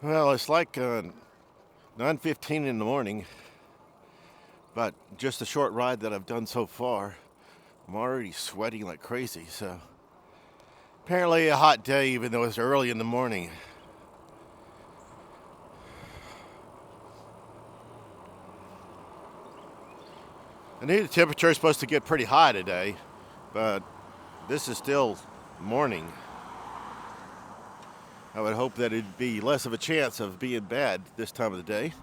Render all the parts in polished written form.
Well, it's like 9:15 in the morning, but just the short ride that I've done so far, I'm already sweating like crazy. So apparently a hot day, even though it's early in the morning. I knew the temperature is supposed to get pretty high today, but this is still morning. I would hope that it'd be less of a chance of being bad this time of the day.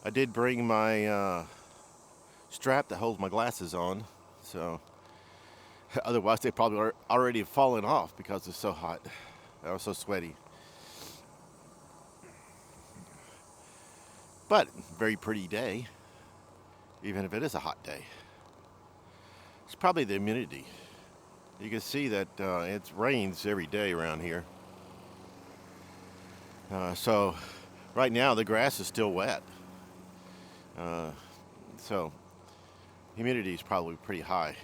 I did bring my strap that holds my glasses on, so otherwise they probably are already fallen off because it's so hot. I was so sweaty. But very pretty day, even if it is a hot day. It's probably the humidity. You can see that it rains every day around here. So right now the grass is still wet. So humidity is probably pretty high.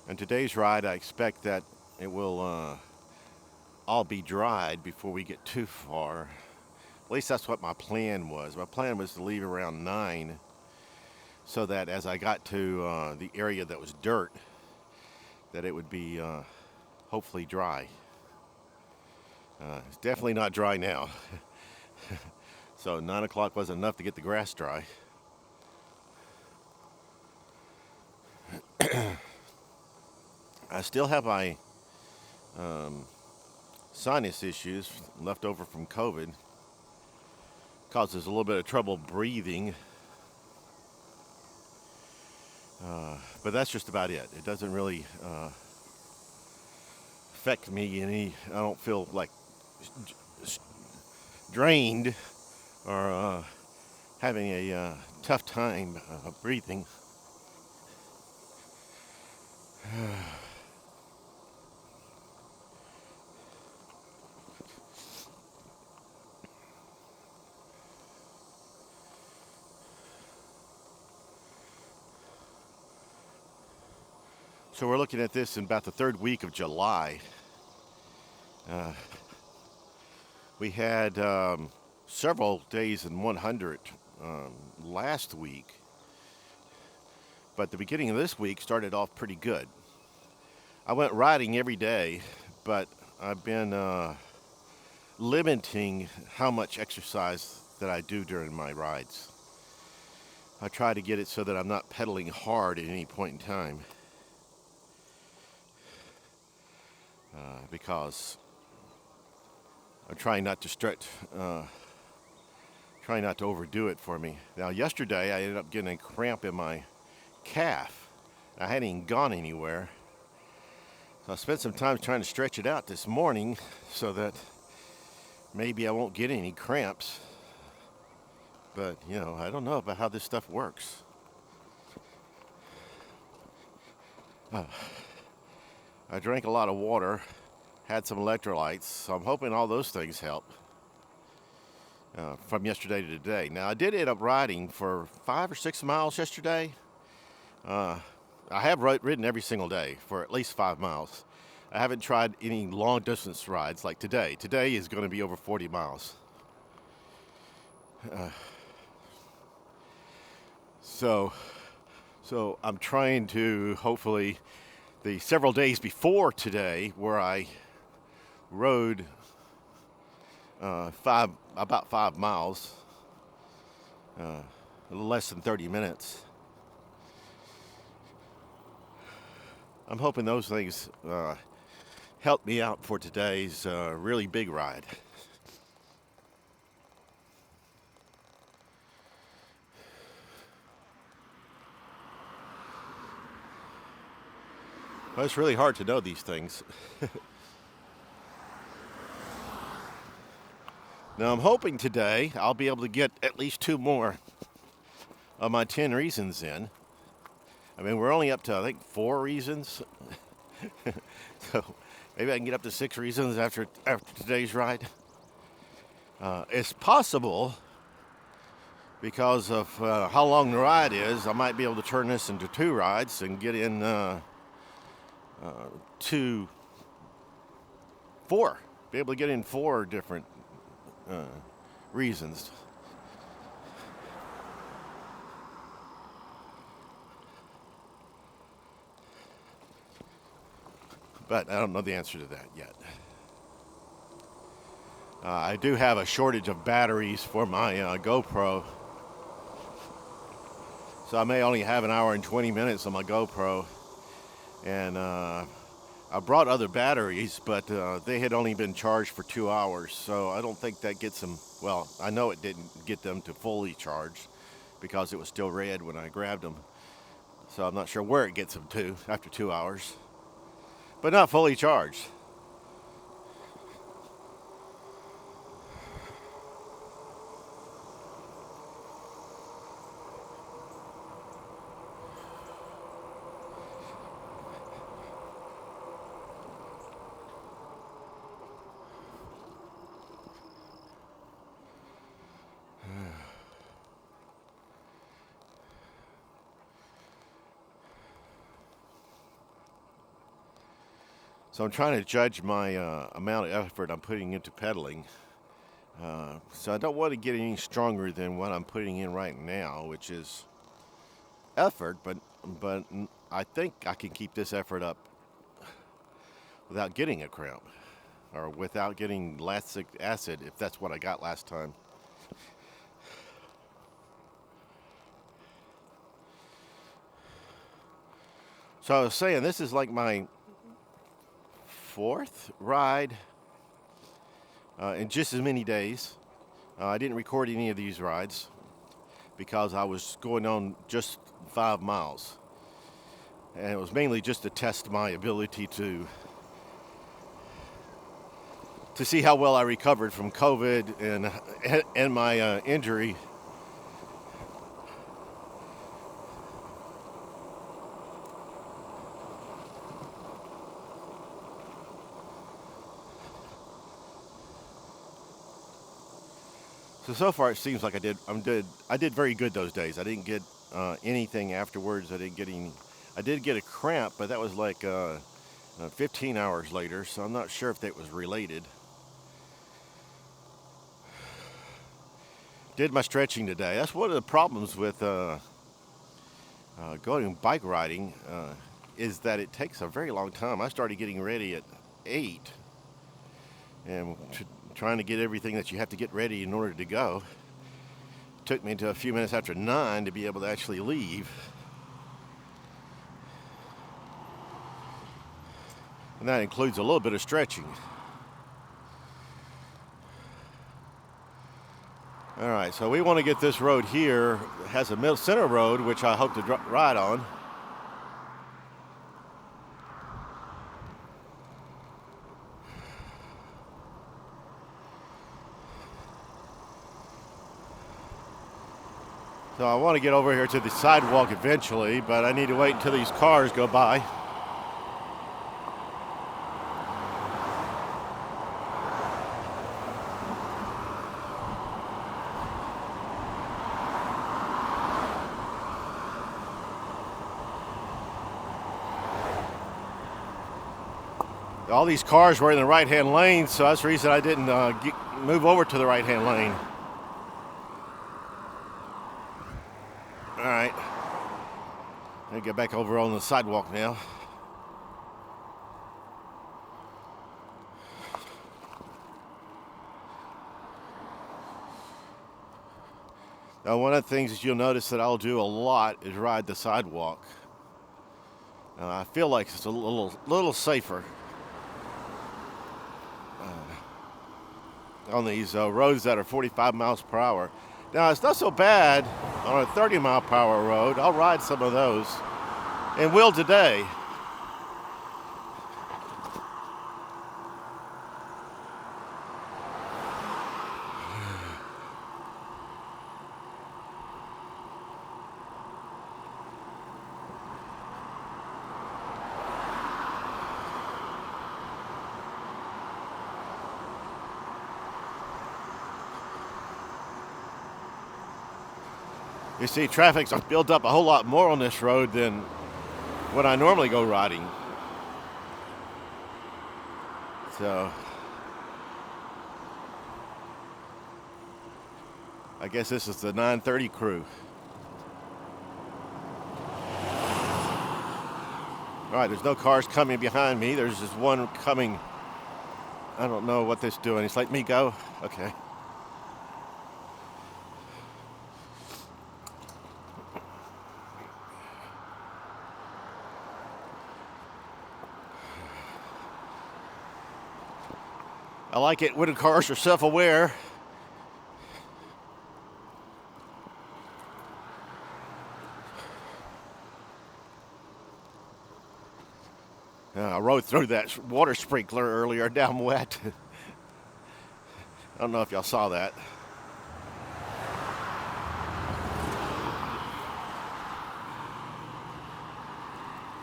And today's ride, I expect that it will all be dried before we get too far. At least that's what my plan was. My plan was to leave around 9 so that as I got to the area that was dirt, that it would be hopefully dry. It's definitely not dry now. So 9 o'clock wasn't enough to get the grass dry. I still have my sinus issues left over from COVID. Causes a little bit of trouble breathing. But that's just about it. It doesn't really affect me any. I don't feel like drained or having a tough time breathing. So we're looking at this in about the third week of July. We had several days in 100 last week, but the beginning of this week started off pretty good. I went riding every day, but I've been limiting how much exercise that I do during my rides. I try to get it so that I'm not pedaling hard at any point in time. Because I'm trying not to stretch, trying not to overdo it for me. Now, yesterday I ended up getting a cramp in my calf. I hadn't even gone anywhere. So I spent some time trying to stretch it out this morning so that maybe I won't get any cramps. But, I don't know about how this stuff works. I drank a lot of water, had some electrolytes, so I'm hoping all those things help from yesterday to today. Now, I did end up riding for 5 or 6 miles yesterday. I have ridden every single day for at least 5 miles. I haven't tried any long distance rides like today. Today is going to be over 40 miles. So I'm trying to hopefully the several days before today where I rode about 5 miles, a little less than 30 minutes. I'm hoping those things help me out for today's really big ride. Well, it's really hard to know these things. Now, I'm hoping today I'll be able to get at least 2 more of my 10 reasons in. I mean, we're only up to, I think, 4 reasons. So maybe I can get up to 6 reasons after today's ride. It's possible because of how long the ride is. I might be able to turn this into 2 rides and get in to 4. Be able to get in 4 different reasons. But I don't know the answer to that yet. I do have a shortage of batteries for my GoPro. So I may only have an hour and 20 minutes on my GoPro. And I brought other batteries, but they had only been charged for 2 hours. So I don't think that gets them, well, I know it didn't get them to fully charged because it was still red when I grabbed them. So I'm not sure where it gets them to after 2 hours. But not fully charged. So I'm trying to judge my amount of effort I'm putting into pedaling. So I don't want to get any stronger than what I'm putting in right now, which is effort, but I think I can keep this effort up without getting a cramp or without getting lactic acid, if that's what I got last time. So I was saying, this is like my 4th ride in just as many days. I didn't record any of these rides because I was going on just 5 miles. And it was mainly just to test my ability to see how well I recovered from COVID and my injury. So far it seems like I did very good those days. I didn't get anything afterwards. I did get a cramp, but that was like 15 hours later, so I'm not sure if that was related. Did my stretching today. That's one of the problems with going bike riding is that it takes a very long time. I started getting ready at 8 and trying to get everything that you have to get ready in order to go. It took me until a few minutes after 9 to be able to actually leave. And that includes a little bit of stretching. All right, so we want to get this road here. It has a middle center road, which I hope to ride on. So I want to get over here to the sidewalk eventually, but I need to wait until these cars go by. All these cars were in the right-hand lane, so that's the reason I didn't move over to the right-hand lane. All right, I'll get back over on the sidewalk now. Now, one of the things that you'll notice that I'll do a lot is ride the sidewalk. I feel like it's a little safer on these roads that are 45 miles per hour. Now, it's not so bad on a 30 mile per hour road. I'll ride some of those and will today. You see, traffic's built up a whole lot more on this road than when I normally go riding. So I guess this is the 9:30 crew. All right, there's no cars coming behind me. There's just one coming. I don't know what this is doing. It's letting me go. Okay. I like it when the cars are self-aware. I rode through that water sprinkler earlier, down wet. I don't know if y'all saw that.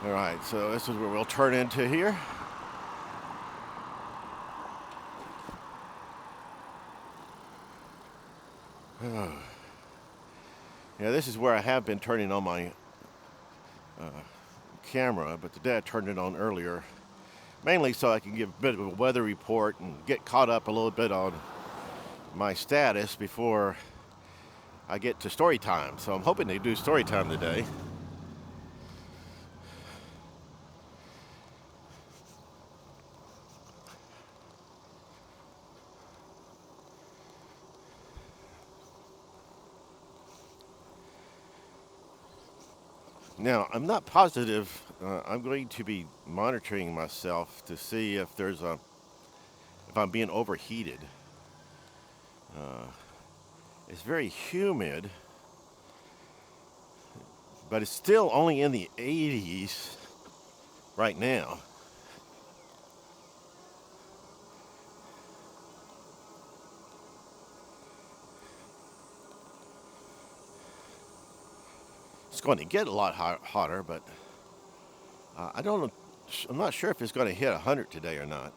All right, so this is where we'll turn into here. Yeah, this is where I have been turning on my camera, but today I turned it on earlier, mainly so I can give a bit of a weather report and get caught up a little bit on my status before I get to story time. So I'm hoping they do story time today. Now, I'm not positive. I'm going to be monitoring myself to see if if I'm being overheated. It's very humid, but it's still only in the 80s right now. It's going to get a lot hotter, but I don't know. I'm not sure if it's going to hit 100 today or not.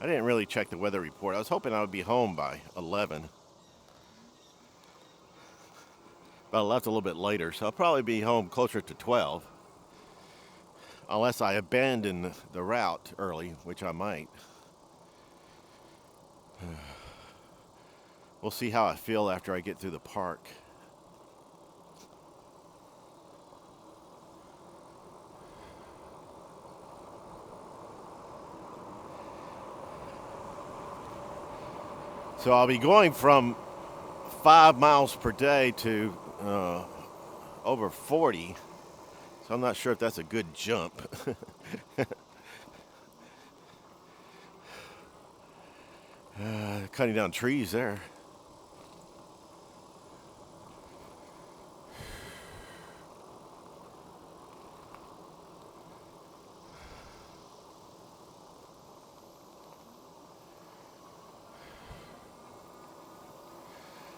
I didn't really check the weather report. I was hoping I would be home by 11. But I left a little bit later, so I'll probably be home closer to 12. Unless I abandon the route early, which I might. We'll see how I feel after I get through the park. So I'll be going from 5 miles per day to over 40. So I'm not sure if that's a good jump. Cutting down trees there.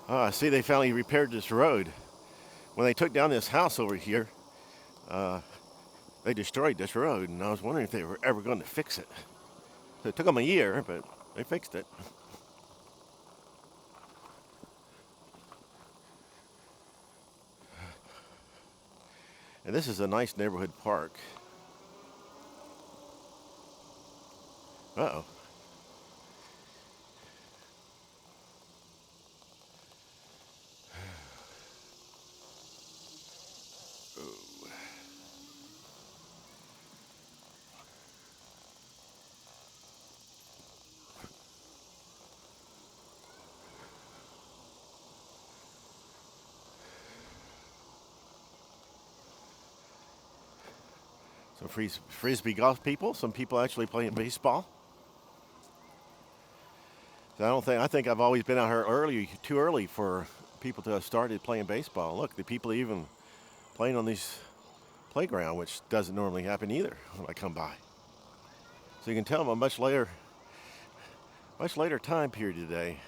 Oh, I see they finally repaired this road. When they took down this house over here, they destroyed this road, and I was wondering if they were ever going to fix it. So it took them a year, but they fixed it. And this is a nice neighborhood park. Uh-oh. So frisbee golf people, some people actually playing baseball. So I think I've always been out here too early for people to have started playing baseball. Look, the people even playing on these playground, which doesn't normally happen either when I come by. So you can tell I'm a much later time period today.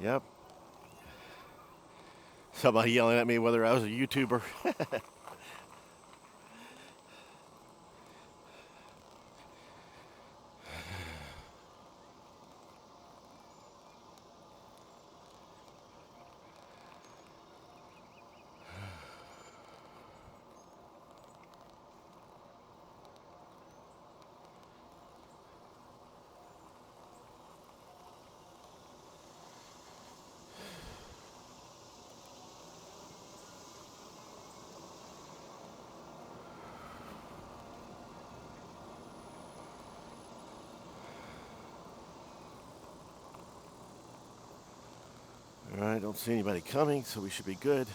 Yep. Somebody yelling at me whether I was a YouTuber. Alright, don't see anybody coming, so we should be good.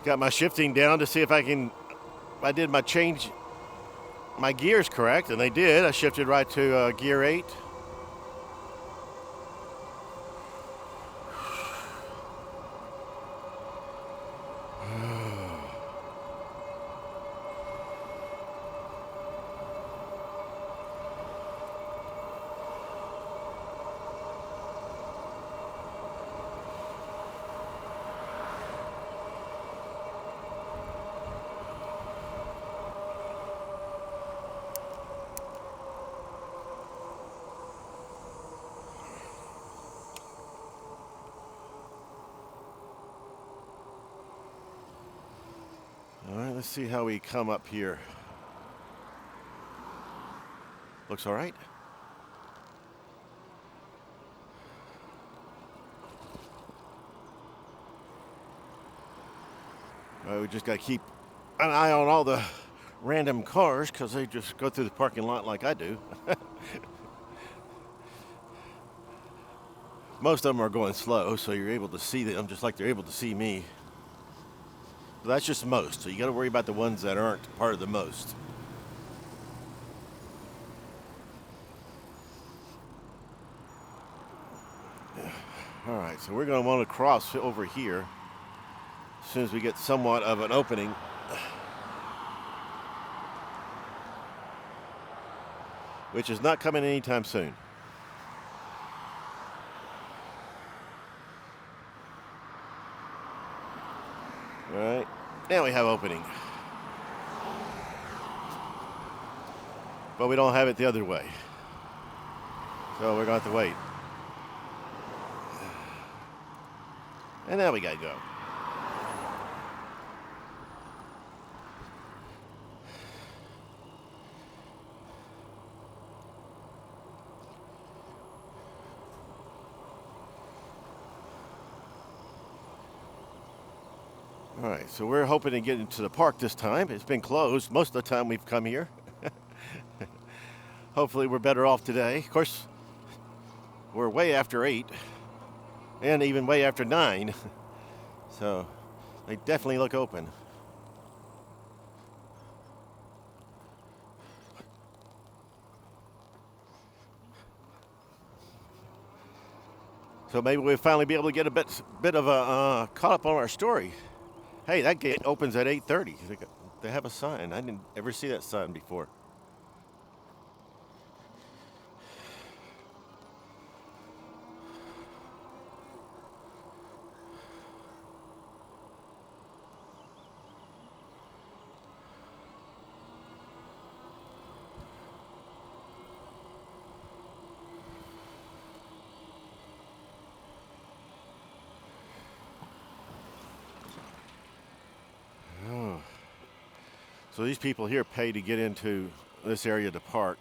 Got my shifting down to see if I did my change, my gears correct, and they did. I shifted right to gear 8. All right, let's see how we come up here. Looks all right. All right, we just got to keep an eye on all the random cars because they just go through the parking lot like I do. Most of them are going slow, so you're able to see them just like they're able to see me. But that's just most, so you got to worry about the ones that aren't part of the most. All right, so we're going to want to cross over here as soon as we get somewhat of an opening. Which is not coming anytime soon. All right, now we have opening. But we don't have it the other way. So we're going to have to wait. And now we got to go. All right, so we're hoping to get into the park this time. It's been closed most of the time we've come here. Hopefully we're better off today. Of course, we're way after 8 and even way after 9. So they definitely look open. So maybe we'll finally be able to get a bit of a caught up on our story. Hey, that gate opens at 8:30. They have a sign. I didn't ever see that sign before. So these people here pay to get into this area to park.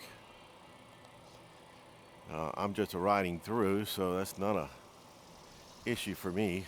I'm just riding through, so that's not a issue for me.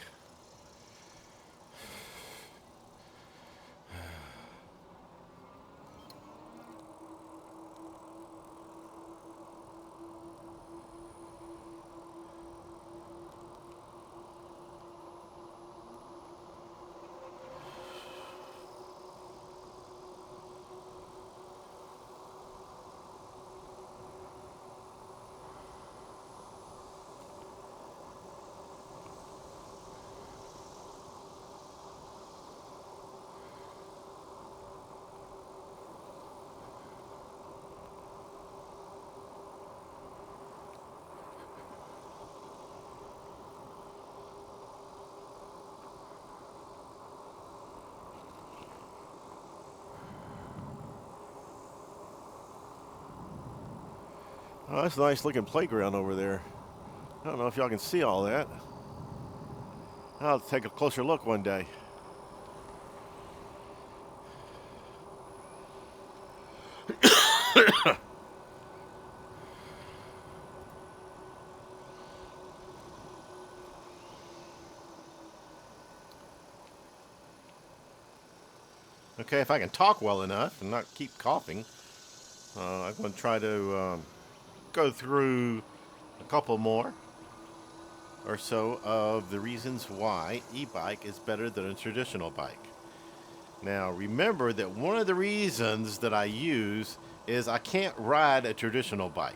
Oh, that's a nice looking playground over there. I don't know if y'all can see all that. I'll take a closer look one day. Okay, if I can talk well enough and not keep coughing, I'm going to try to go through a couple more or so of the reasons why e-bike is better than a traditional bike. Now, remember that one of the reasons that I use is I can't ride a traditional bike,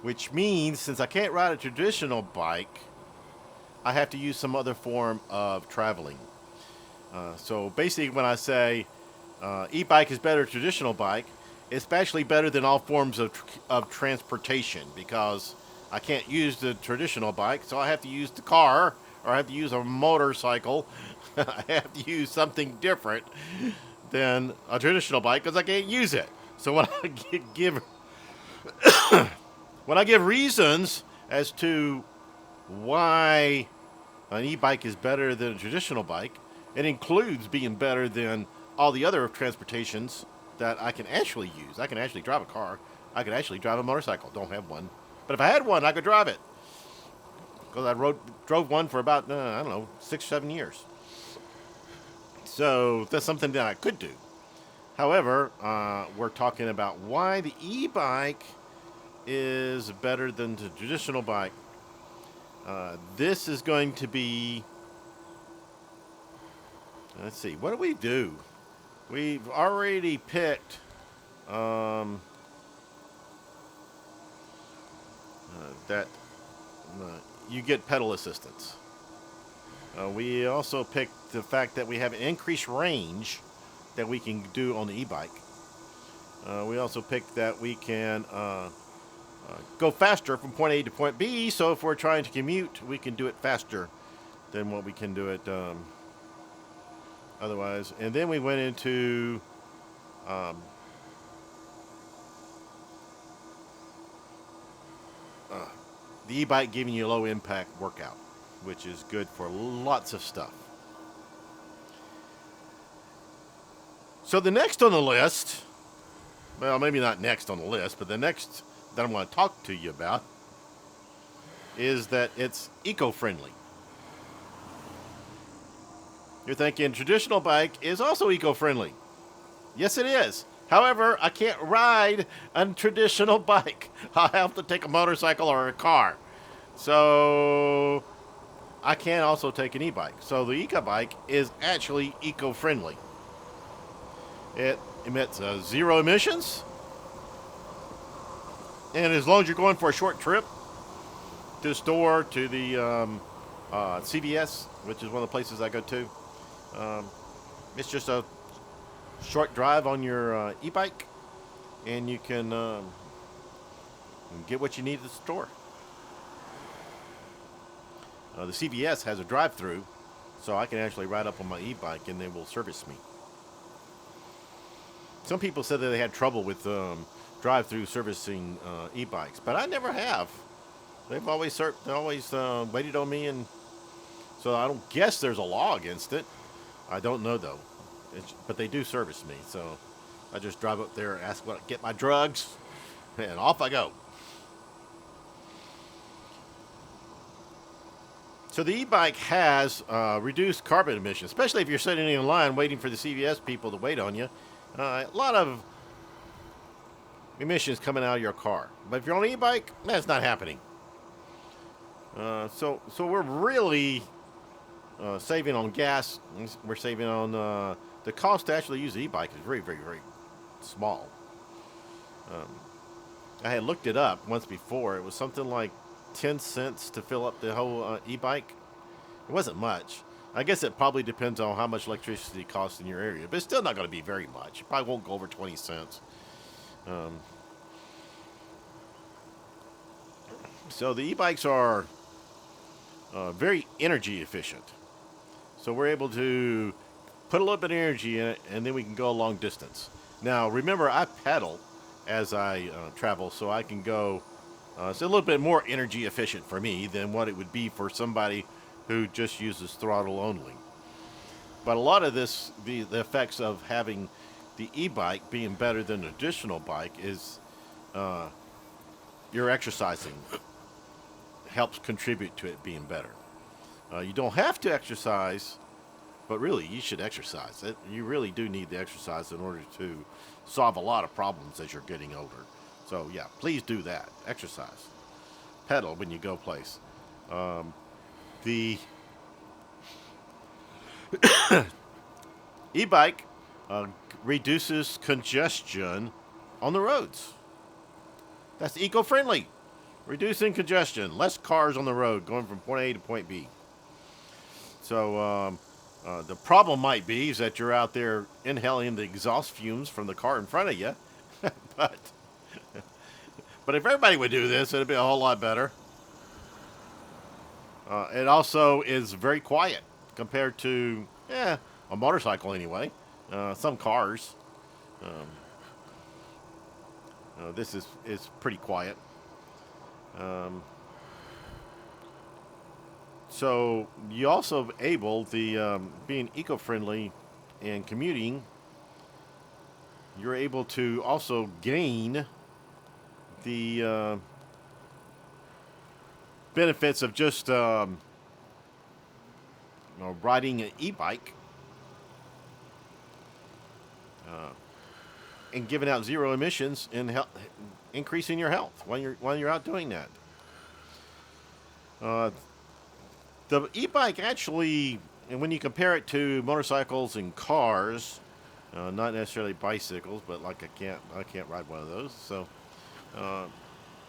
which means since I can't ride a traditional bike, I have to use some other form of traveling. So basically, when I say e-bike is better than traditional bike, it's actually better than all forms of transportation because I can't use the traditional bike, so I have to use the car or I have to use a motorcycle. I have to use something different than a traditional bike because I can't use it. So when I give reasons as to why an e-bike is better than a traditional bike, it includes being better than all the other transportations that I can actually use. I can actually drive a car. I can actually drive a motorcycle. Don't have one. But if I had one, I could drive it. Because I drove one for about, I don't know, 6, 7 years. So that's something that I could do. However, we're talking about why the e-bike is better than the traditional bike. This is going to be, let's see, what do we do? We've already picked that you get pedal assistance. We also picked the fact that we have an increased range that we can do on the e-bike. We also picked that we can go faster from point A to point B, so if we're trying to commute, we can do it faster than what we can do it otherwise. And then we went into the e-bike giving you a low impact workout, which is good for lots of stuff. So the next on the list, well, maybe not next on the list, but the next that I'm going to talk to you about is that it's eco-friendly. You're thinking traditional bike is also eco-friendly. Yes, it is. However, I can't ride a traditional bike. I have to take a motorcycle or a car. So I can also take an e-bike. So the eco-bike is actually eco-friendly. It emits zero emissions. And as long as you're going for a short trip to the store, to the CVS, which is one of the places I go to, it's just a short drive on your e-bike, and you can get what you need at the store. The CVS has a drive-through, so I can actually ride up on my e-bike and they will service me. Some people said that they had trouble with drive-through servicing e-bikes, but I never have. They've always waited on me, and so I don't guess there's a law against it. I don't know though, but they do service me, so I just drive up there, ask what, get my drugs, and off I go. So the e-bike has reduced carbon emissions, especially if you're sitting in line waiting for the CVS people to wait on you. A lot of emissions coming out of your car. But if you're on an e-bike, that's not happening. So we're really saving on gas. We're saving on the cost to actually use the e-bike is very, very, very small. I had looked it up once before. It was something like 10 cents to fill up the whole e-bike. It wasn't much. I guess it probably depends on how much electricity costs in your area, but it's still not going to be very much. It probably won't go over 20 cents. So the e-bikes are very energy efficient. So we're able to put a little bit of energy in it, and then we can go a long distance. Now, remember, I pedal as I travel, so I can go. It's a little bit more energy efficient for me than what it would be for somebody who just uses throttle only. But a lot of this, the effects of having the e-bike being better than an traditional bike is your exercising helps contribute to it being better. You don't have to exercise But really, you should exercise. You really do need the exercise in order to solve a lot of problems as you're getting older. So yeah, please do that. Exercise. Pedal when you go place. The e-bike uh, reduces congestion on the roads. That's eco-friendly. Reducing congestion. Less cars on the road going from point A to point B. So the problem might be is that you're out there inhaling the exhaust fumes from the car in front of you. but but if everybody would do this, it'd be a whole lot better. It also is very quiet compared to a motorcycle anyway. Some cars. This is pretty quiet. So you also able the being eco-friendly and commuting. You're able to also gain the benefits of just riding an e-bike and giving out zero emissions and increasing your health while you're out doing that. The e-bike actually, and when you compare it to motorcycles and cars, not necessarily bicycles, but like I can't ride one of those. So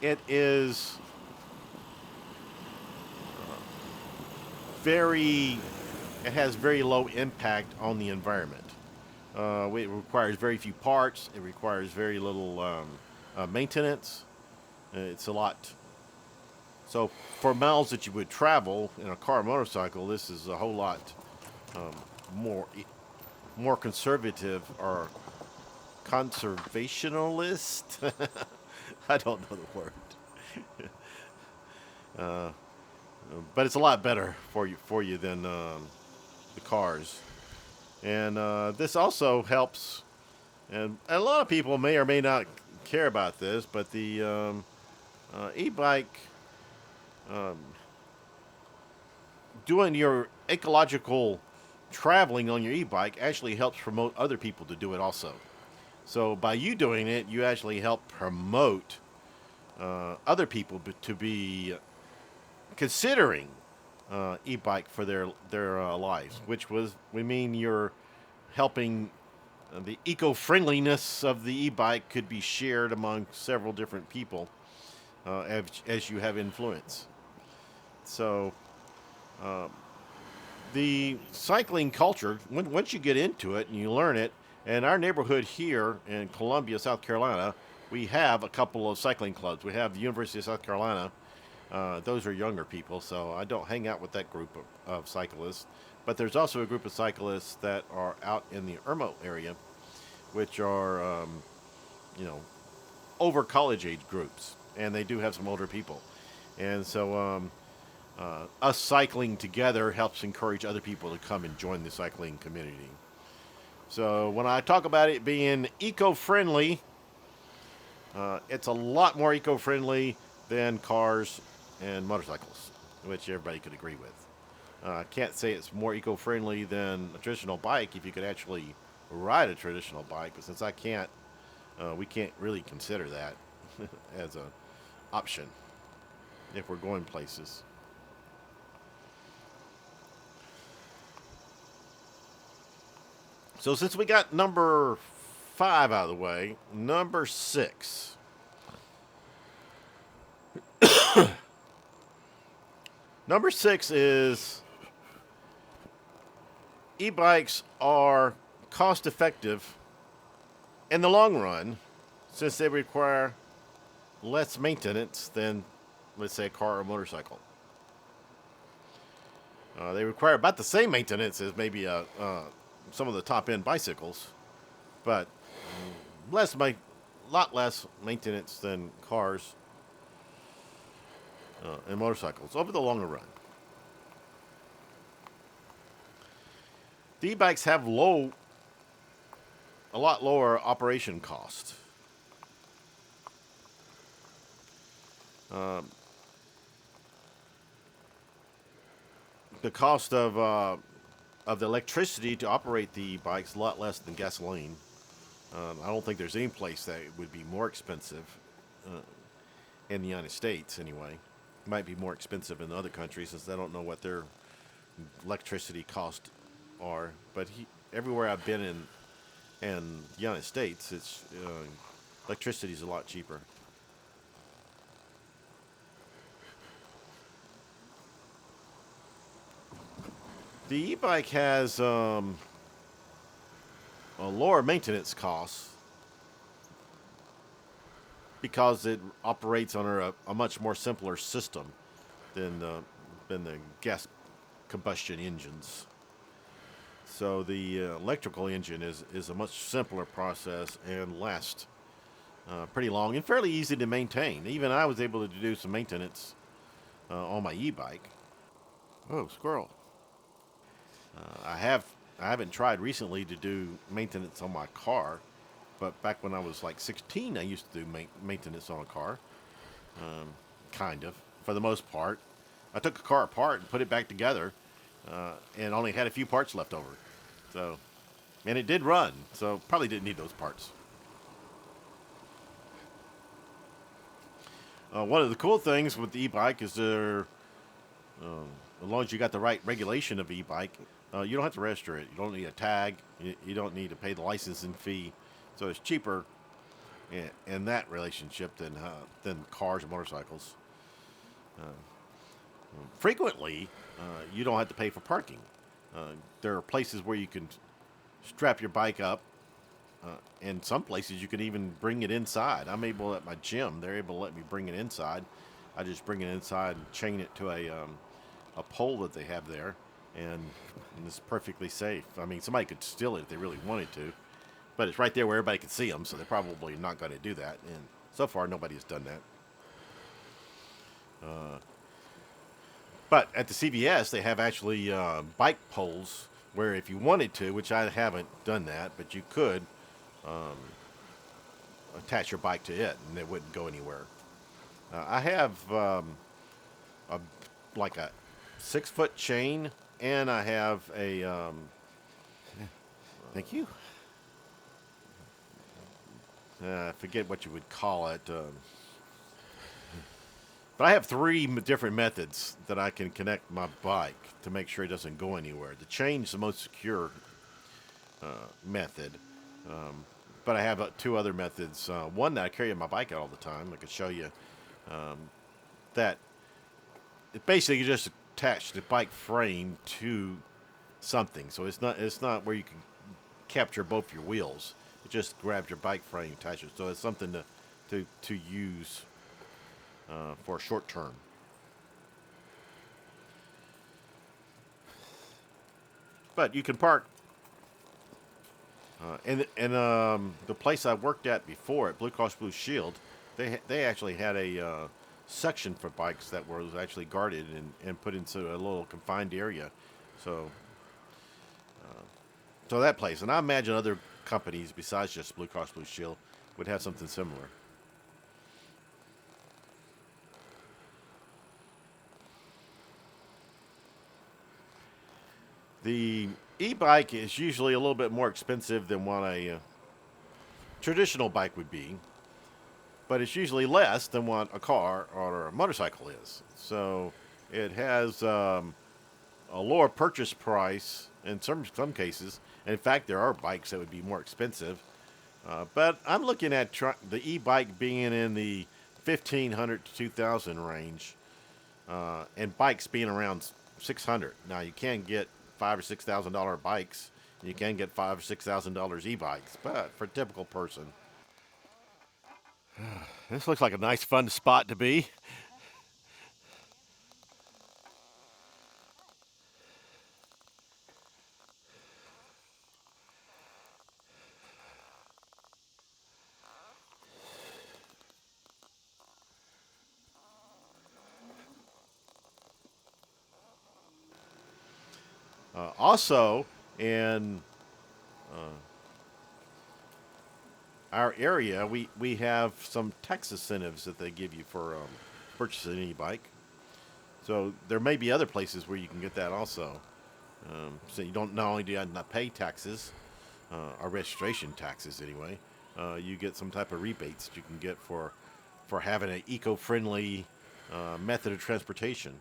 it is it has very low impact on the environment. It requires very few parts. It requires very little maintenance. It's a lot. So for miles that you would travel in a car or motorcycle, this is a whole lot more conservative or conservationalist. I don't know the word. But it's a lot better for you than the cars. And this also helps, and a lot of people may or may not care about this, but the e-bike, doing your ecological traveling on your e-bike actually helps promote other people to do it also. So by you doing it, you actually help promote other people to be considering e-bike for their lives, we mean you're helping the eco-friendliness of the e-bike could be shared among several different people as you have influence. So the cycling culture, once you get into it and you learn it, in our neighborhood here in Columbia, South Carolina, we have a couple of cycling clubs. We have the University of South Carolina. Those are younger people, so I don't hang out with that group of cyclists. But there's also a group of cyclists that are out in the Irmo area, which are, over college age groups, and they do have some older people. And so us cycling together helps encourage other people to come and join the cycling community. So when I talk about it being eco-friendly, it's a lot more eco-friendly than cars and motorcycles, which everybody could agree with. I can't say it's more eco-friendly than a traditional bike if you could actually ride a traditional bike, but since I can't, we can't really consider that as an option if we're going places. So since we got number 5 out of the way, number 6. Number 6 is e-bikes are cost effective in the long run since they require less maintenance than, let's say, a car or motorcycle. They require about the same maintenance as maybe some of the top-end bicycles, but lot less maintenance than cars and motorcycles over the longer run. The e-bikes have a lot lower operation cost. The cost of of the electricity to operate the bikes, a lot less than gasoline. I don't think there's any place that would be more expensive in the United States, anyway. It might be more expensive in other countries since I don't know what their electricity costs are. But everywhere I've been in the United States, it's electricity is a lot cheaper. The e-bike has a lower maintenance costs because it operates under a much more simpler system than the gas combustion engines. So the electrical engine is a much simpler process and lasts pretty long and fairly easy to maintain. Even I was able to do some maintenance on my e-bike. Oh, squirrel! I haven't tried recently to do maintenance on my car, but back when I was like 16, I used to do maintenance on a car, kind of for the most part. I took a car apart and put it back together, and only had a few parts left over. So, and it did run, so probably didn't need those parts. One of the cool things with the e-bike is as long as you got the right regulation of e-bike, you don't have to register it. You don't need a tag. You don't need to pay the licensing fee. So it's cheaper in that relationship than cars and motorcycles. Frequently, you don't have to pay for parking. There are places where you can strap your bike up. In some places, you can even bring it inside. I'm able at my gym; they're able to let me bring it inside. I just bring it inside and chain it to a pole that they have there, and it's perfectly safe. I mean, somebody could steal it if they really wanted to, but it's right there where everybody can see them, so they're probably not going to do that. And so far, nobody has done that. But at the CVS, they have actually bike poles where if you wanted to, which I haven't done that, but you could attach your bike to it and it wouldn't go anywhere. I have a like a 6 foot chain, and I have a thank you. I forget what you would call it. But I have three different methods that I can connect my bike to make sure it doesn't go anywhere. The chain's the most secure method, but I have two other methods. One that I carry on my bike out all the time. I could show you that it basically just attach the bike frame to something. So it's not where you can capture both your wheels. It just grabs your bike frame, attaches. So it's something to use for short term. But you can park. And the place I worked at before at Blue Cross Blue Shield, they actually had a section for bikes that was actually guarded and put into a little confined area. So so that place, and I imagine other companies besides just Blue Cross Blue Shield would have something similar. The e-bike is usually a little bit more expensive than what a traditional bike would be, but it's usually less than what a car or a motorcycle is. So it has a lower purchase price in some cases. And in fact, there are bikes that would be more expensive. But I'm looking at the e-bike being in the 1,500 to 2,000 range, and bikes being around 600. Now you can get $5,000 or $6,000 bikes. You can get $5,000 or $6,000 e-bikes, but for a typical person, this looks like a nice, fun spot to be. Also, in our area, we have some tax incentives that they give you for purchasing an e-bike. So there may be other places where you can get that also. So you don't not only do you not pay taxes, or registration taxes anyway, you get some type of rebates that you can get for having an eco-friendly method of transportation.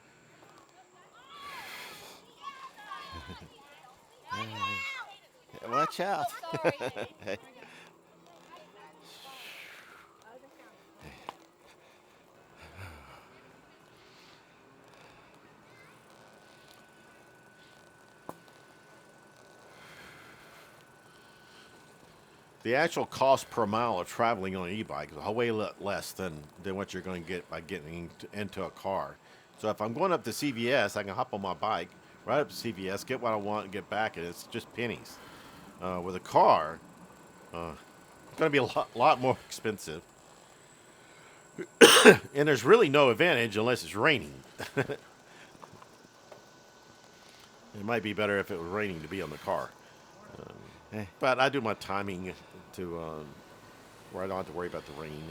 Watch out. The actual cost per mile of traveling on an e-bike is a way less than what you're going to get by getting into a car. So if I'm going up to CVS, I can hop on my bike, ride up to CVS, get what I want, and get back, and it's just pennies. With a car, it's going to be a lot more expensive, and there's really no advantage unless it's raining. It might be better if it was raining to be on the car. But I do my timing to where I don't have to worry about the rain.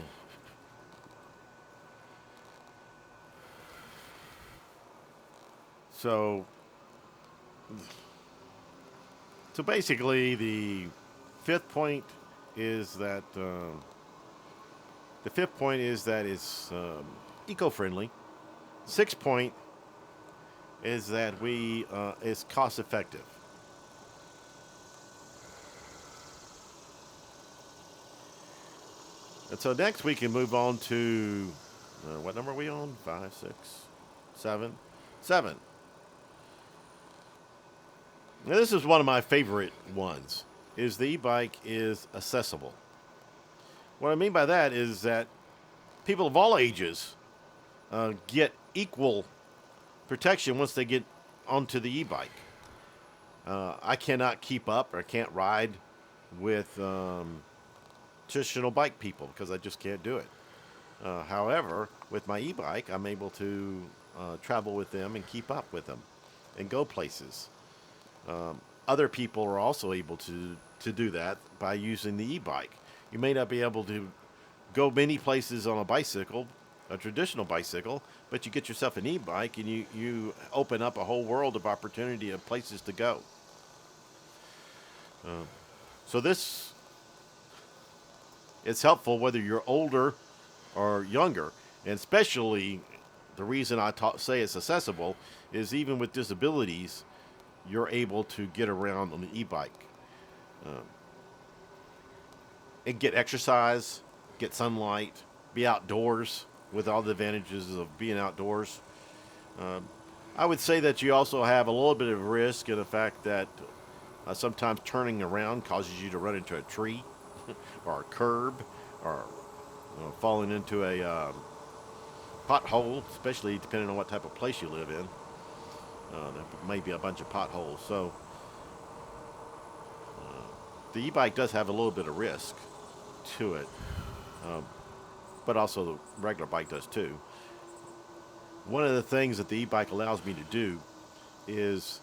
So, so basically, the fifth point is that it's eco-friendly. Sixth point is that we it's cost effective. And so next we can move on to what number are we on? 5, 6, 7, 7. Now this is one of my favorite ones. Is the e-bike is accessible. What I mean by that is that people of all ages get equal protection once they get onto the e-bike. I cannot keep up or can't ride with traditional bike people because I just can't do it. However, with my e-bike, I'm able to travel with them and keep up with them and go places. Other people are also able to do that by using the e-bike. You may not be able to go many places on a bicycle, a traditional bicycle, but you get yourself an e-bike and you open up a whole world of opportunity of places to go. So this it's helpful whether you're older or younger, and especially the reason I say it's accessible is even with disabilities, you're able to get around on the e-bike and get exercise, get sunlight, be outdoors with all the advantages of being outdoors. I would say that you also have a little bit of risk in the fact that sometimes turning around causes you to run into a tree or a curb or falling into a pothole, especially depending on what type of place you live in. There may be a bunch of potholes. So the e-bike does have a little bit of risk to it, but also the regular bike does too. One of the things that the e-bike allows me to do is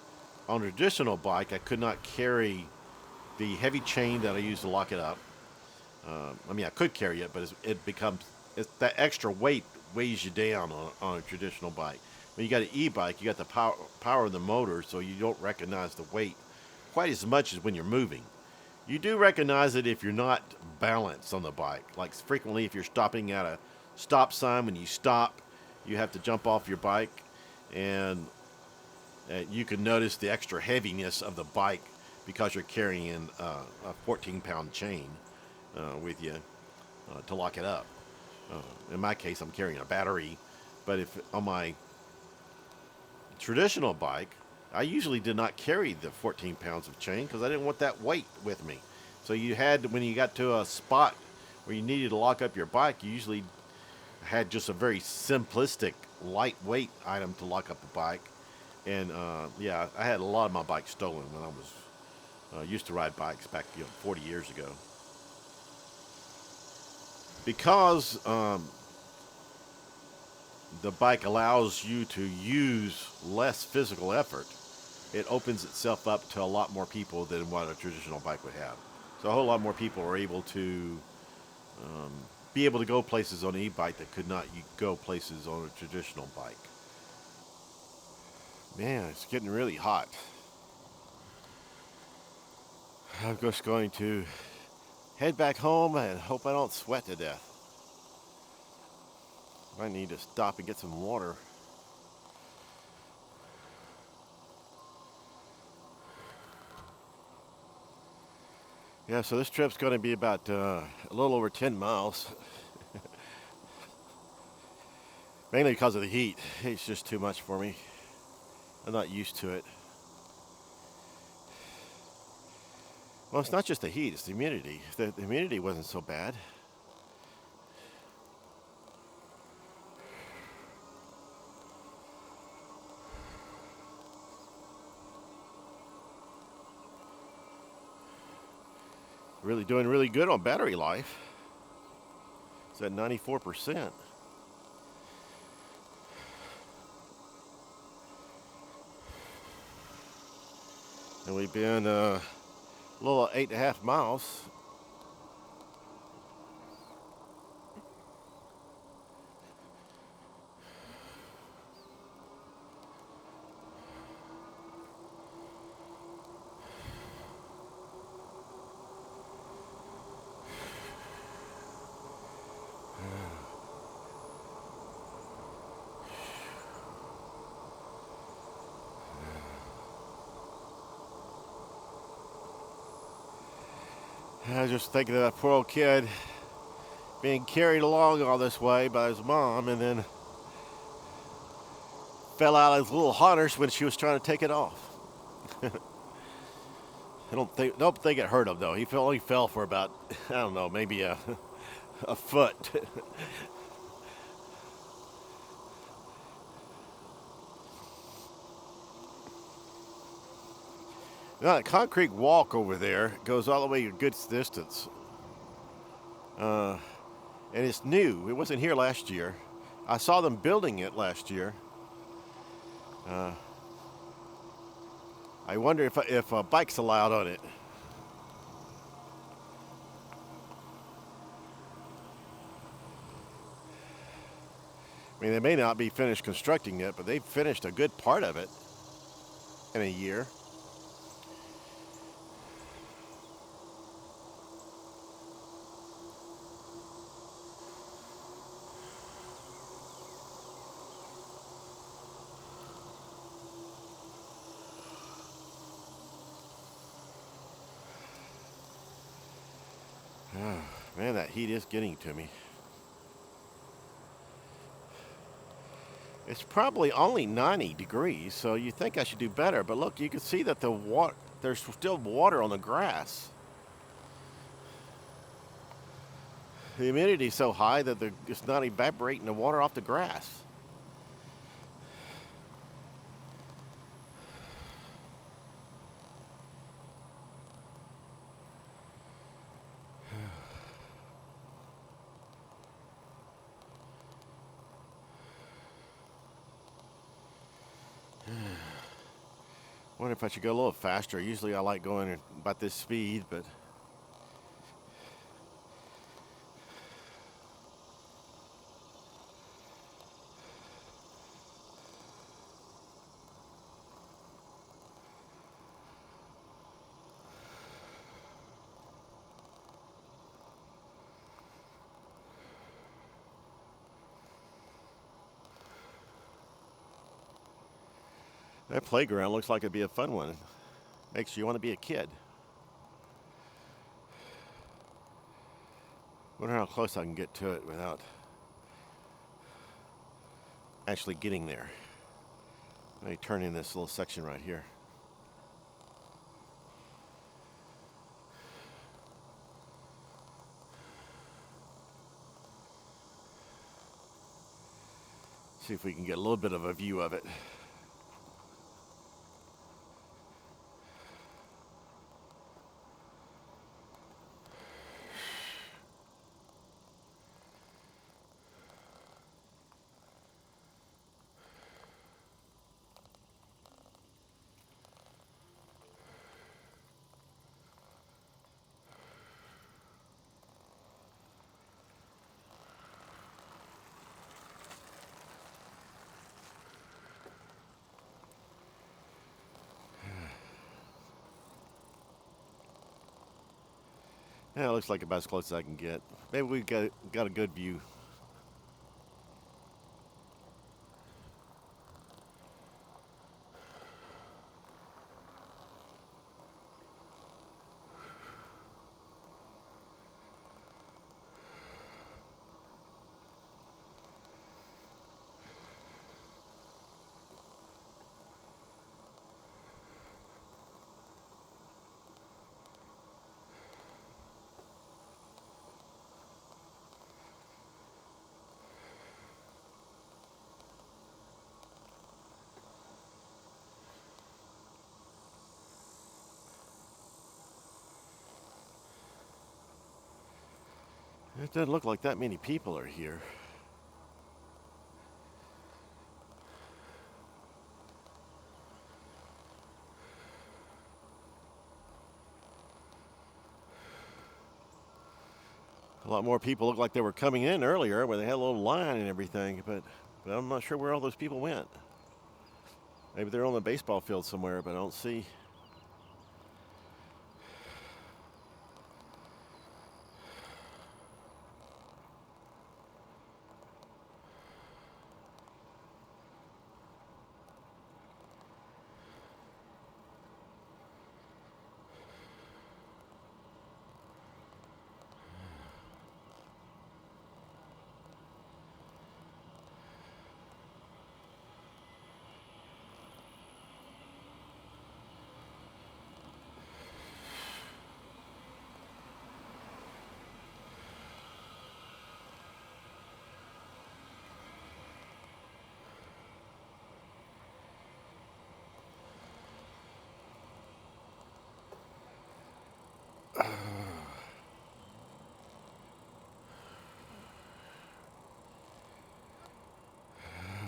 on a traditional bike, I could not carry the heavy chain that I use to lock it up. I mean, I could carry it, but it's that extra weight weighs you down on a traditional bike. When you got an e-bike, you got the power of the motor, so you don't recognize the weight quite as much as when you're moving. You do recognize it if you're not balanced on the bike. Like frequently, if you're stopping at a stop sign, when you stop, you have to jump off your bike, and you can notice the extra heaviness of the bike because you're carrying a 14-pound chain with you to lock it up. In my case, I'm carrying a battery, but if on my traditional bike, I usually did not carry the 14 pounds of chain because I didn't want that weight with me. So you had, when you got to a spot where you needed to lock up your bike, you usually had just a very simplistic, lightweight item to lock up the bike. And yeah, I had a lot of my bikes stolen when I was used to ride bikes back 40 years ago. Because the bike allows you to use less physical effort, it opens itself up to a lot more people than what a traditional bike would have. So a whole lot more people are able to be able to go places on an e-bike that could not go places on a traditional bike. Man, it's getting really hot. I'm just going to head back home and hope I don't sweat to death. I need to stop and get some water. Yeah, so this trip's going to be about a little over 10 miles. Mainly because of the heat. It's just too much for me. I'm not used to it. Well, it's not just the heat, it's the humidity. The humidity wasn't so bad. Really doing really good on battery life. It's at 94%. And we've been a little 8.5 miles. I was just thinking of that poor old kid being carried along all this way by his mom and then fell out of his little harness when she was trying to take it off. I don't think it hurt him though. He only fell for about, I don't know, maybe a foot. Now, that concrete walk over there goes all the way a good distance. And it's new. It wasn't here last year. I saw them building it last year. I wonder if a bike's allowed on it. I mean, they may not be finished constructing it, but they've finished a good part of it in a year. Oh, man, that heat is getting to me. It's probably only 90 degrees, so you think I should do better. But look, you can see that there's still water on the grass. The humidity is so high that it's not evaporating the water off the grass. Wonder if I should go a little faster. Usually I like going about this speed, but that playground looks like it'd be a fun one. Makes you want to be a kid. Wonder how close I can get to it without actually getting there. Let me turn in this little section right here. See if we can get a little bit of a view of it. Yeah, it looks like about as close as I can get. Maybe we got a good view. It doesn't look like that many people are here. A lot more people look like they were coming in earlier where they had a little line and everything, but I'm not sure where all those people went. Maybe they're on the baseball field somewhere, but I don't see.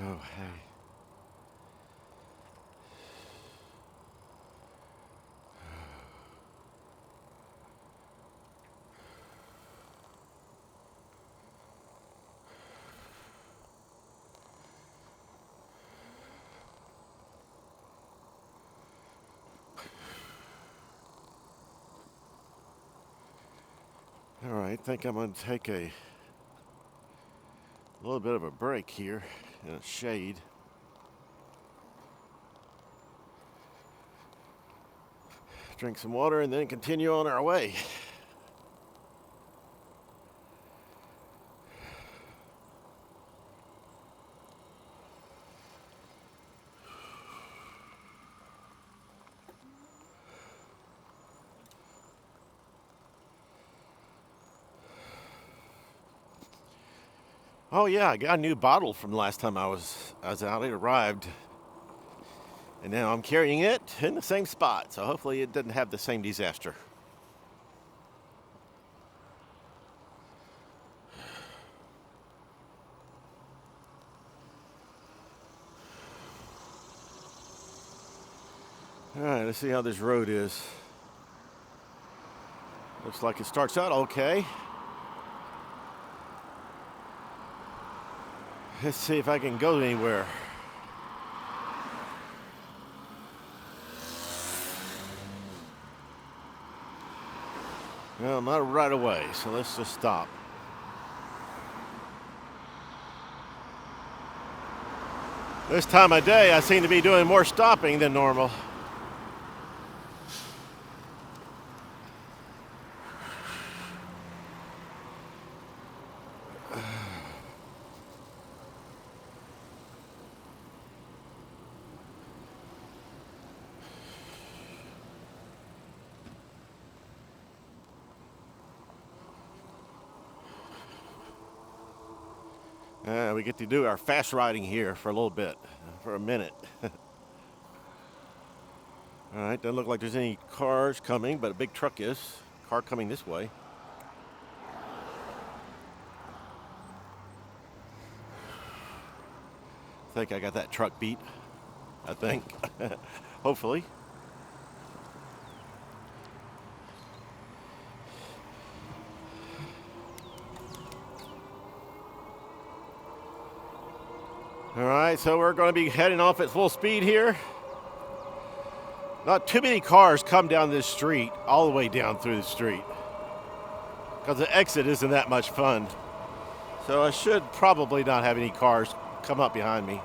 Oh, hey. All right, I think I'm going to take a little bit of a break here in a shade. Drink some water and then continue on our way. Oh yeah, I got a new bottle from the last time I was out. It arrived, and now I'm carrying it in the same spot. So hopefully it doesn't have the same disaster. All right, let's see how this road is. Looks like it starts out okay. Let's see if I can go anywhere. Well, not right away, so let's just stop. This time of day, I seem to be doing more stopping than normal. We get to do our fast riding here for a little bit, for a minute. All right, doesn't look like there's any cars coming, but a big truck is. Car coming this way. I think I got that truck beat. I think. Hopefully. All right, so we're going to be heading off at full speed here. Not too many cars come down this street, all the way down through the street. because the exit isn't that much fun. So I should probably not have any cars come up behind me.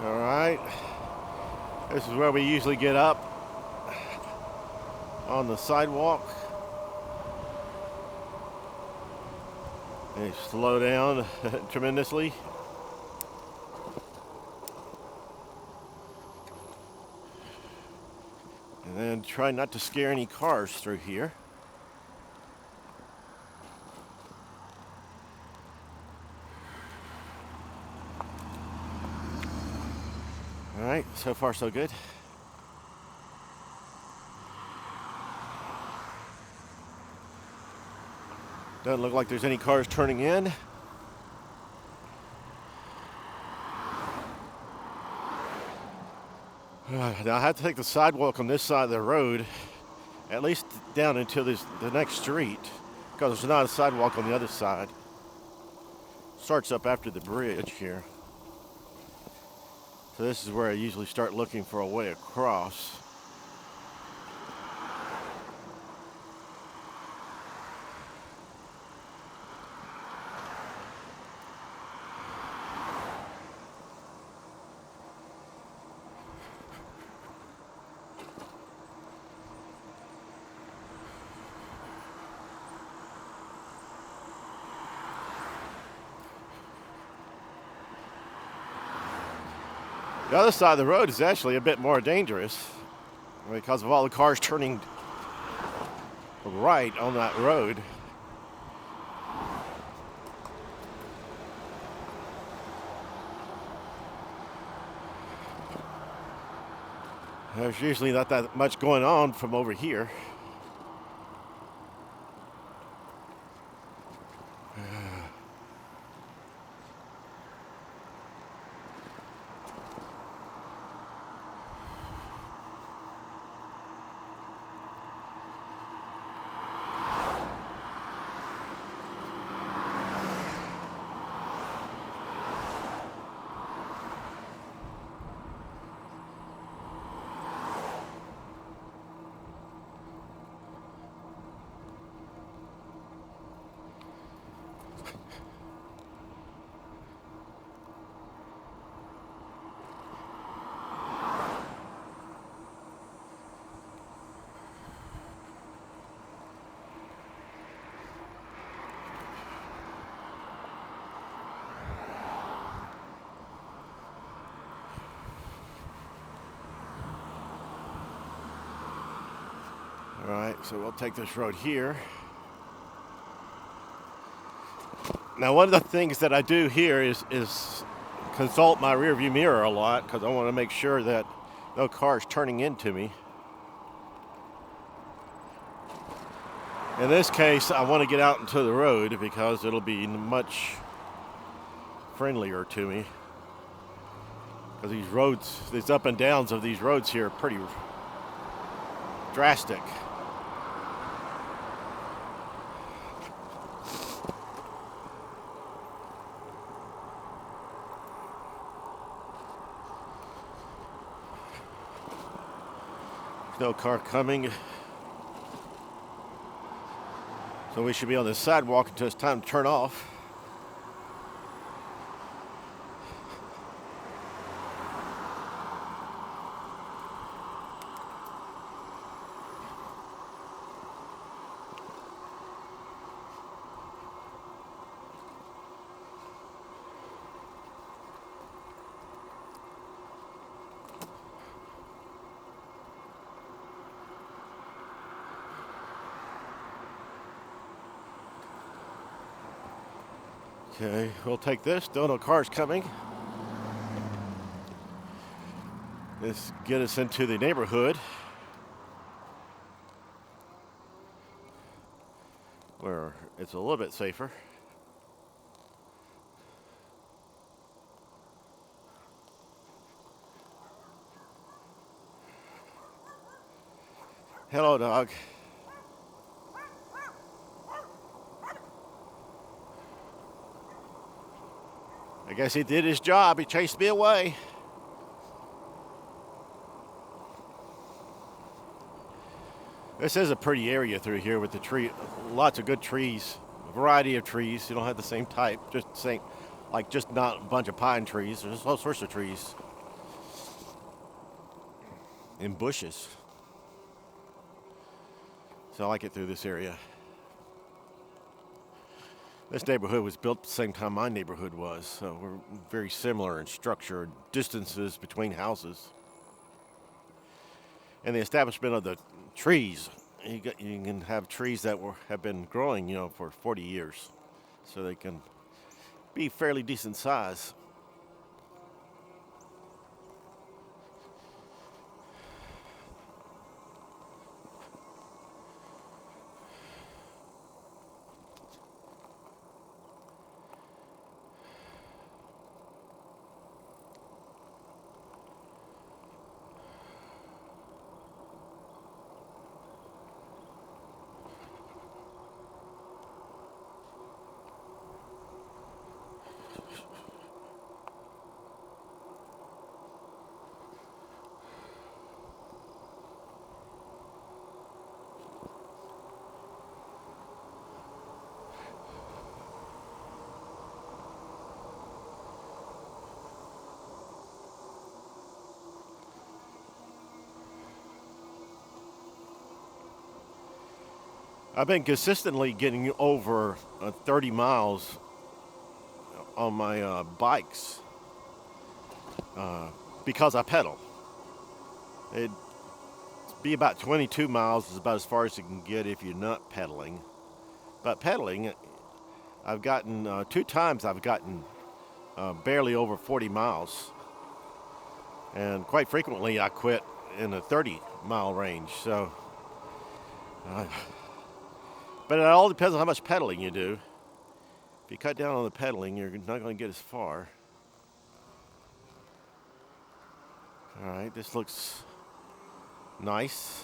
All right, this is where we usually get up on the sidewalk. They slow down tremendously. And then try not to scare any cars through here. All right, so far so good. Doesn't look like there's any cars turning in. Now I have to take the sidewalk on this side of the road, at least down into the next street, because there's not a sidewalk on the other side. Starts up after the bridge here. So this is where I usually start looking for a way across. The other side of the road is actually a bit more dangerous because of all the cars turning right on that road. There's usually not that much going on from over here. All right, so we'll take this road here. Now, one of the things that I do here is consult my rearview mirror a lot because I want to make sure that no car's turning into me. In this case, I want to get out into the road because it'll be much friendlier to me. Because these roads, these up and downs of these roads here are pretty drastic. No car coming. So we should be on the sidewalk until it's time to turn off. Okay, we'll take this. Don't know cars coming. Let's get us into the neighborhood where it's a little bit safer. Hello, dog. I guess he did his job. He chased me away. This is a pretty area through here with the tree, lots of good trees, a variety of trees. You don't have the same type, just not a bunch of pine trees. There's all sorts of trees and bushes. So I like it through this area. This neighborhood was built at the same time my neighborhood was, so we're very similar in structure, distances between houses. And the establishment of the trees, you can have trees that have been growing, for 40 years, so they can be fairly decent size. I've been consistently getting over 30 miles on my bikes because I pedal. It'd be about 22 miles is about as far as you can get if you're not pedaling. But pedaling, I've gotten 2 times I've gotten barely over 40 miles. And quite frequently I quit in a 30-mile range. So, but it all depends on how much pedaling you do. If you cut down on the pedaling, you're not going to get as far. All right, this looks nice.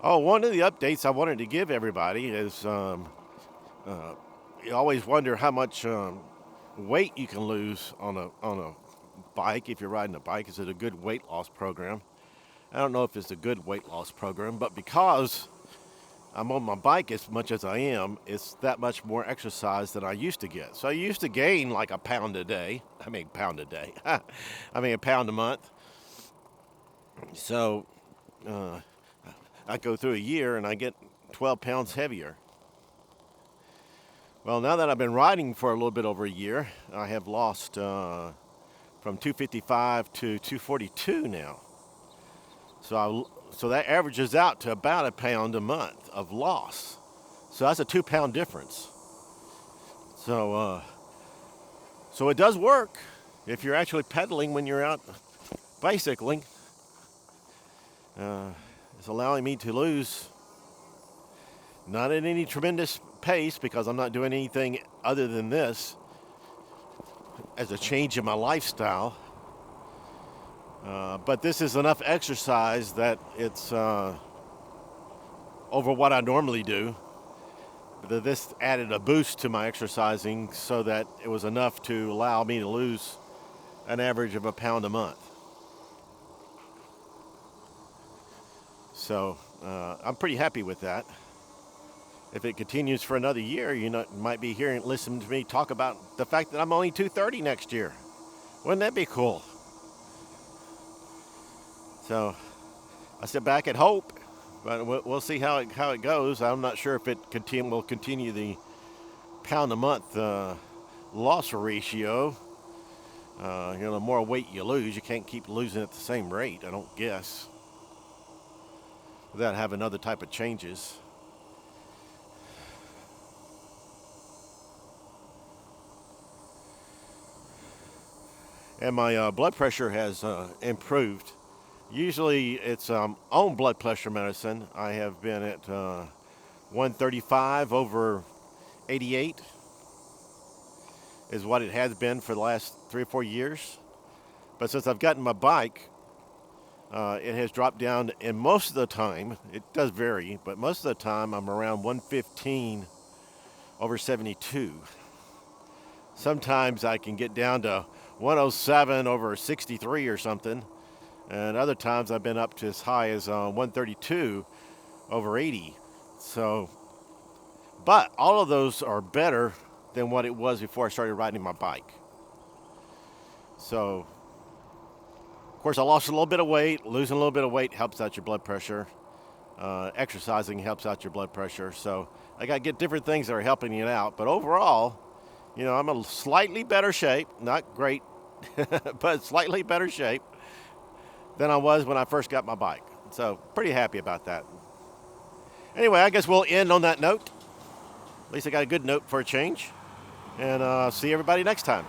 Oh, one of the updates I wanted to give everybody is you always wonder how much weight you can lose on a bike if you're riding a bike. Is it a good weight loss program? I don't know if it's a good weight loss program, but because I'm on my bike as much as I am, it's that much more exercise than I used to get. So I used to gain like a pound a day. I mean, a pound a month. So I go through a year and I get 12 pounds heavier. Well, now that I've been riding for a little bit over a year, I have lost from 255 to 242 now. So that averages out to about a pound a month of loss. So that's a 2-pound difference. So it does work if you're actually pedaling when you're out bicycling. It's allowing me to lose, not at any tremendous pace because I'm not doing anything other than this as a change in my lifestyle. But this is enough exercise that it's over what I normally do. This added a boost to my exercising so that it was enough to allow me to lose an average of a pound a month. So I'm pretty happy with that. If it continues for another year, you might be listening to me talk about the fact that I'm only 230 next year. Wouldn't that be cool? So I sit back and hope, but we'll see how it goes. I'm not sure if it will continue the pound a month loss ratio. The more weight you lose, you can't keep losing at the same rate, I don't guess, without having other type of changes. And my blood pressure has improved. Usually it's own blood pressure medicine. I have been at 135 over 88 is what it has been for the last 3 or 4 years. But since I've gotten my bike, it has dropped down, and most of the time, it does vary, but most of the time I'm around 115 over 72. Sometimes I can get down to 107 over 63 or something, and other times I've been up to as high as 132 over 80. So, but all of those are better than what it was before I started riding my bike. So, of course, I lost a little bit of weight. Losing a little bit of weight helps out your blood pressure. Exercising helps out your blood pressure. So I got to get different things that are helping it out. But overall, I'm in slightly better shape. Not great, but slightly better shape than I was when I first got my bike. So pretty happy about that. Anyway, I guess we'll end on that note. At least I got a good note for a change. And see everybody next time.